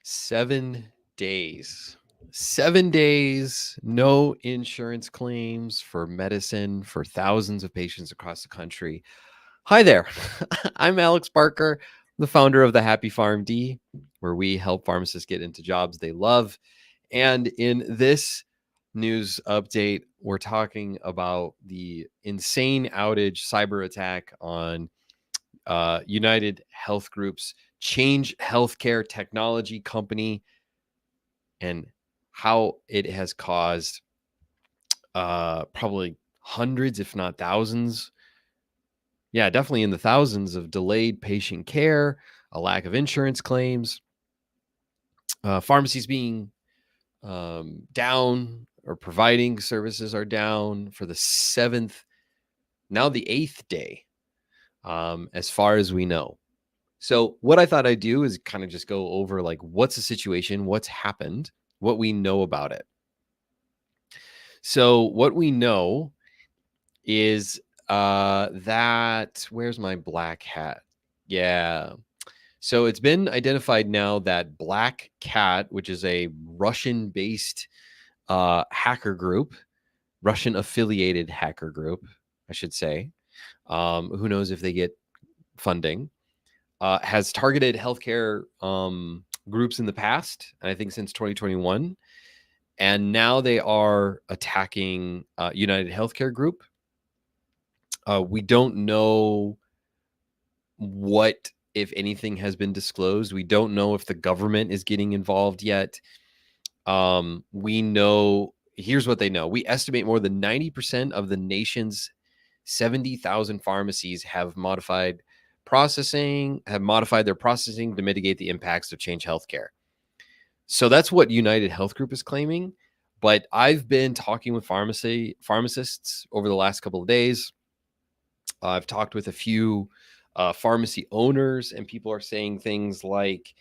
7 days. 7 days, no insurance claims for medicine for thousands of patients across the country. Hi there. I'm Alex Barker, the founder of the Happy Farm D, where we help pharmacists get into jobs they love. And in this news update, we're talking about the insane outage cyber attack on United Health Group's Change Healthcare technology company and how it has caused probably hundreds, if not thousands. Yeah, definitely in the thousands of delayed patient care, a lack of insurance claims, pharmacies being down or providing services are down for the seventh, now the eighth day, as far as we know. So what I thought I'd do is kind of just go over like what's the situation, what's happened, what we know about it. So what we know is that where's my black hat? Yeah. So it's been identified now that Black Cat, which is a Russian-based hacker group, Russian-affiliated hacker group, I should say. Who knows if they get funding? Has targeted healthcare groups in the past, and I think since 2021. And now they are attacking United Healthcare Group. We don't know what, if anything, has been disclosed. We don't know if the government is getting involved yet. We know, here's what they know. We estimate more than 90% of the nation's 70,000 pharmacies have modified their processing to mitigate the impacts of Change Healthcare. So that's what United Health Group is claiming. But I've been talking with pharmacists over the last couple of days. I've talked with a few pharmacy owners, and people are saying things like,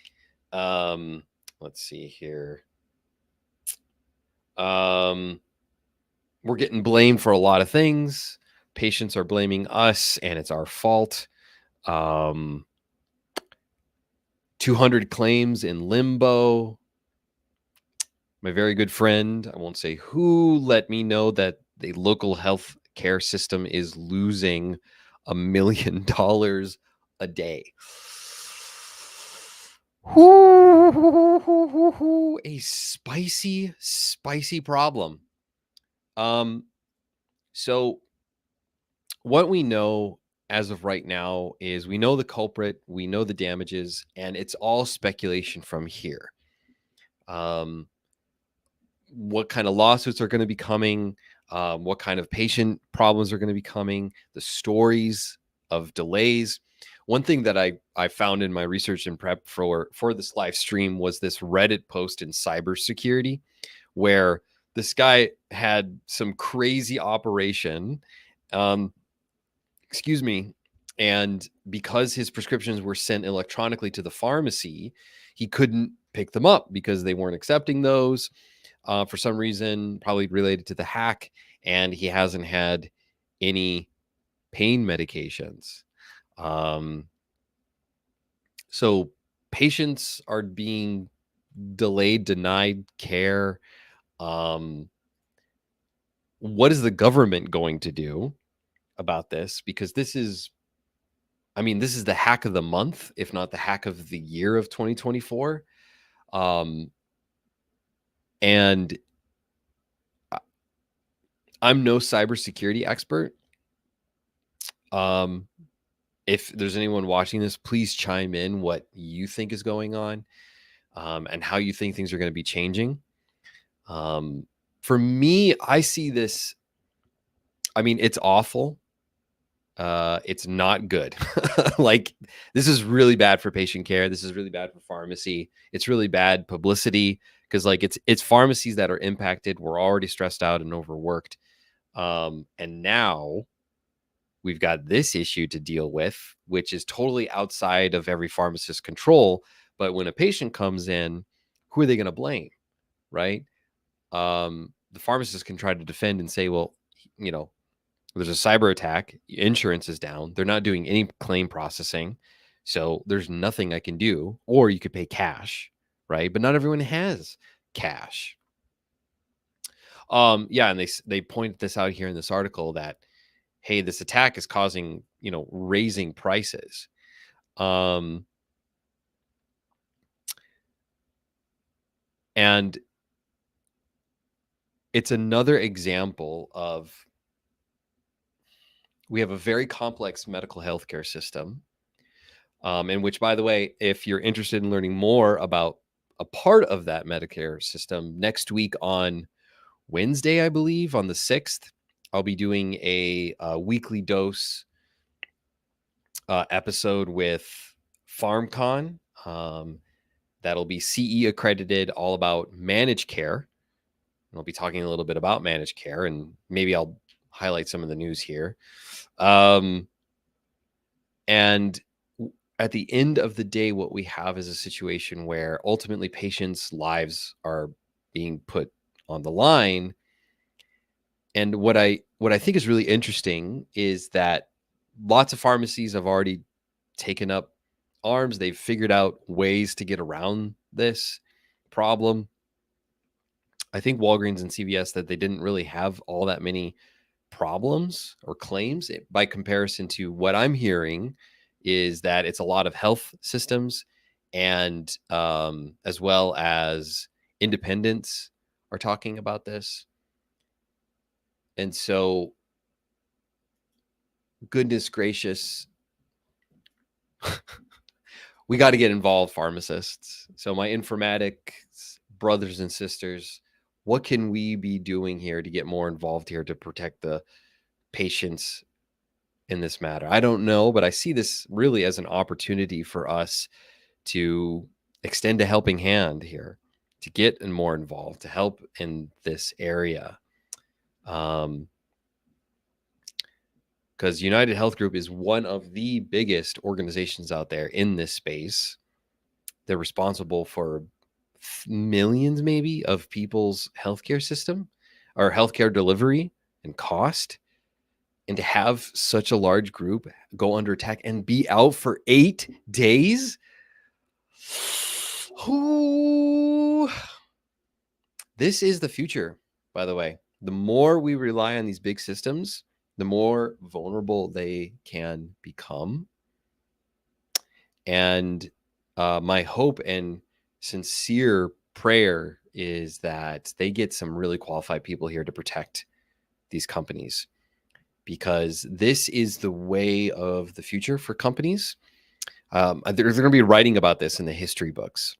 let's see here. We're getting blamed for a lot of things. Patients are blaming us, and it's our fault. 200 claims in limbo. My very good friend, I won't say who, let me know that the local health care system is losing $1 million a day. A spicy, spicy problem. So what we know as of right now is we know the culprit, we know the damages, and it's all speculation from here. What kind of lawsuits are going to be coming, what kind of patient problems are going to be coming, the stories of delays. One thing that I found in my research and prep for this live stream was this Reddit post in cybersecurity where this guy had some crazy operation, and because his prescriptions were sent electronically to the pharmacy, he couldn't pick them up because they weren't accepting those. For some reason, probably related to the hack, and he hasn't had any pain medications. So patients are being delayed, denied care. What is the government going to do about this? Because this is the hack of the month, if not the hack of the year of 2024. And I'm no cybersecurity expert. If there's anyone watching this, please chime in what you think is going on, and how you think things are going to be changing. For me, I see this. It's awful. It's not good. Like, this is really bad for patient care. This is really bad for pharmacy. It's really bad publicity because it's pharmacies that are impacted. We're already stressed out and overworked. And now we've got this issue to deal with, which is totally outside of every pharmacist's control. But when a patient comes in, who are they going to blame? Right? The pharmacist can try to defend and say, well, there's a cyber attack, insurance is down, they're not doing any claim processing, so there's nothing I can do. Or you could pay cash, right? But not everyone has cash. Yeah, and they point this out here in this article that, hey, this attack is causing, raising prices. Um, and it's another example of, we have a very complex medical healthcare system, in which, by the way, if you're interested in learning more about a part of that Medicare system, next week on Wednesday, I believe, on the 6th, I'll be doing a weekly dose episode with PharmCon. That'll be CE accredited, all about managed care. And I'll be talking a little bit about managed care, and maybe I'll highlight some of the news here. And at the end of the day, what we have is a situation where ultimately patients' lives are being put on the line. And what I think is really interesting is that lots of pharmacies have already taken up arms. They've figured out ways to get around this problem. I think Walgreens and CVS, that they didn't really have all that many problems or claims. By comparison to what I'm hearing, is that it's a lot of health systems, and as well as independents are talking about this. And so, goodness gracious, we got to get involved, pharmacists. So my informatics brothers and sisters, what can we be doing here to get more involved here to protect the patients in this matter? I don't know, but I see this really as an opportunity for us to extend a helping hand here, to get more involved, to help in this area. Because United Health Group is one of the biggest organizations out there in this space. They're responsible for millions, maybe, of people's healthcare system or healthcare delivery and cost. And to have such a large group go under attack and be out for 8 days. Ooh. This is the future, by the way. The more we rely on these big systems, the more vulnerable they can become. And my hope and sincere prayer is that they get some really qualified people here to protect these companies, because this is the way of the future for companies. They're going to be writing about this in the history books,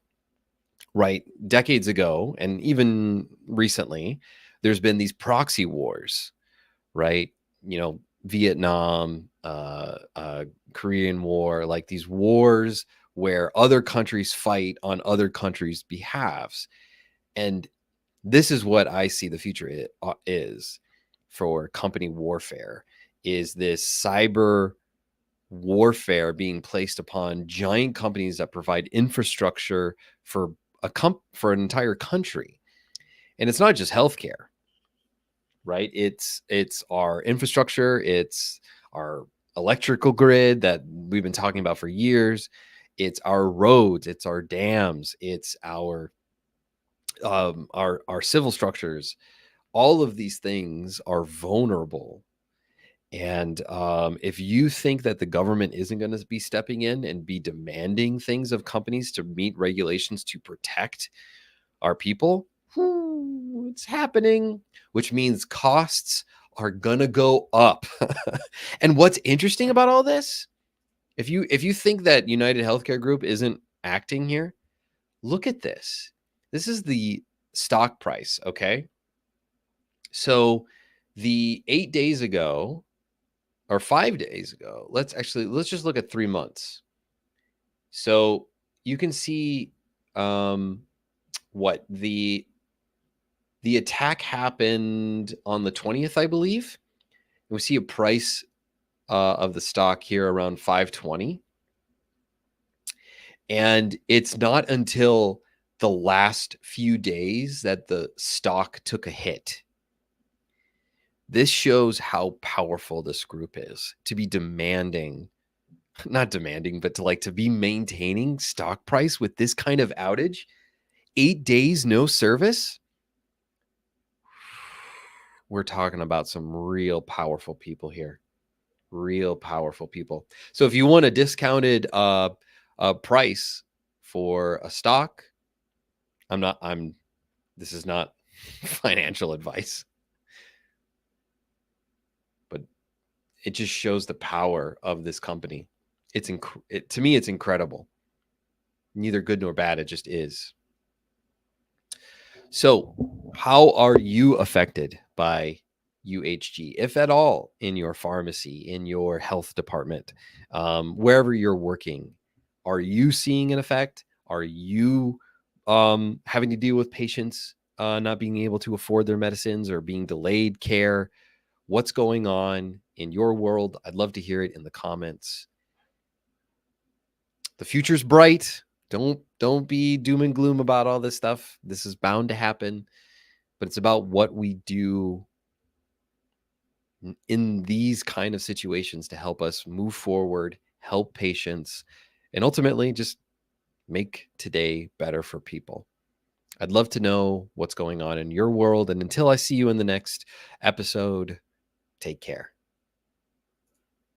right? Decades ago, and even recently, there's been these proxy wars, right? Vietnam, Korean War, like these wars where other countries fight on other countries' behalves. And this is what I see the future is for company warfare, is this cyber warfare being placed upon giant companies that provide infrastructure for for an entire country. And it's not just healthcare, right? It's our infrastructure, it's our electrical grid that we've been talking about for years, it's our roads, it's our dams, it's our civil structures. All of these things are vulnerable. And if you think that the government isn't going to be stepping in and be demanding things of companies to meet regulations to protect our people, it's happening, which means costs are going to go up. And what's interesting about all this, if you think that United Healthcare Group isn't acting here, look at this. This is the stock price, okay? So the 8 days ago, or 5 days ago, let's just look at 3 months. So you can see what the attack happened on the 20th, I believe. And we see a price of the stock here around 520. And it's not until the last few days that the stock took a hit. This shows how powerful this group is to be demanding, not demanding, but to be maintaining stock price with this kind of outage. 8 days, no service? We're talking about some real powerful people here. Real powerful people. So if you want a discounted price for a stock, this is not financial advice, but it just shows the power of this company. To me, it's incredible. Neither good nor bad. It just is. So how are you affected by UHG, if at all, in your pharmacy, in your health department, wherever you're working? Are you seeing an effect? Are you having to deal with patients not being able to afford their medicines or being delayed care? What's going on in your world? I'd love to hear it in the comments. The future's bright. Don't be doom and gloom about all this stuff. This is bound to happen, but it's about what we do in these kind of situations to help us move forward, help patients, and ultimately just make today better for people. I'd love to know what's going on in your world. And until I see you in the next episode, take care.